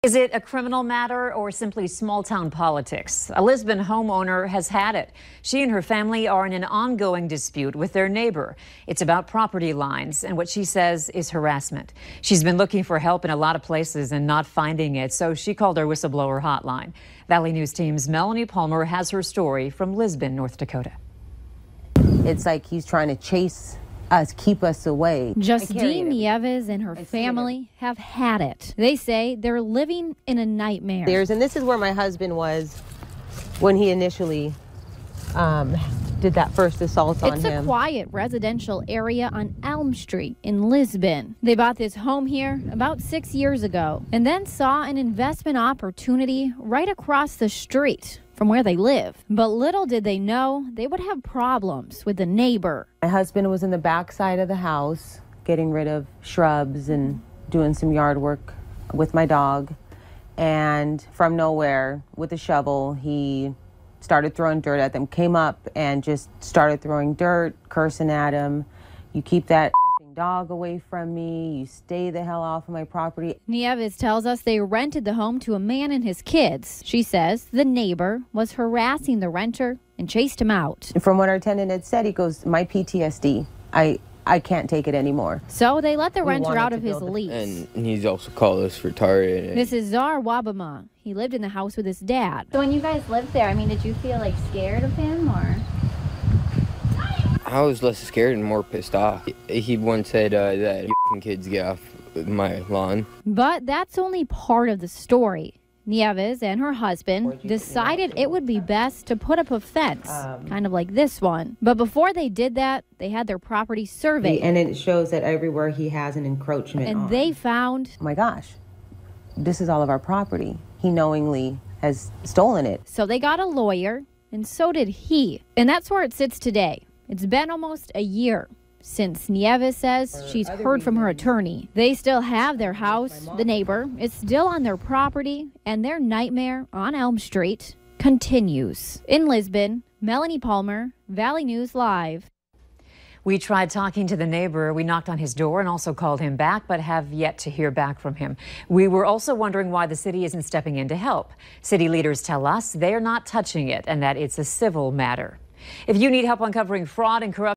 Is it a criminal matter or simply small-town politics? A Lisbon homeowner has had it. She and her family are in an ongoing dispute with their neighbor. It's about property lines and what she says is harassment. She's been looking for help in a lot of places and not finding it, so she called our whistleblower hotline. Valley News Team's Melanie Palmer has her story from Lisbon, North Dakota. It's like he's trying to chase us, keep us away. Justine Nieves and her family have had it. They say they're living in a nightmare. And this is where my husband was when he initially did that first assault on him. It's a quiet residential area on Elm Street in Lisbon. They bought this home here about 6 years ago and then saw an investment opportunity right across the street from where they live. But little did they know they would have problems with the neighbor. My husband was in the back side of the house getting rid of shrubs and doing some yard work with my dog. And from nowhere, with a shovel, he started throwing dirt at them, came up and just started throwing dirt, cursing at him. "You keep that effing dog away from me. You stay the hell off of my property." Nieves tells us they rented the home to a man and his kids. She says the neighbor was harassing the renter and chased him out. From what our tenant had said, he goes, "My PTSD, I can't take it anymore." So they let the renter out of his lease. And he's also called us retarded. This is Zar Wabama. He lived in the house with his dad. So when you guys lived there, I mean, did you feel like scared of him or? I was less scared and more pissed off. He once said that kids get off my lawn. But that's only part of the story. Nieves and her husband decided it would be best to put up a fence, kind of like this one. But before they did that, they had their property surveyed. And it shows that everywhere he has an encroachment and they found, oh my gosh, this is all of our property. He knowingly has stolen it. So they got a lawyer, and so did he. And that's where it sits today. It's been almost a year since Nieves says she's heard from her attorney. They still have their house, the neighbor is still on their property, and their nightmare on Elm Street continues. In Lisbon, Melanie Palmer, Valley News Live. We tried talking to the neighbor. We knocked on his door and also called him back, but have yet to hear back from him. We were also wondering why the city isn't stepping in to help. City leaders tell us they're not touching it and that it's a civil matter. If you need help uncovering fraud and corruption,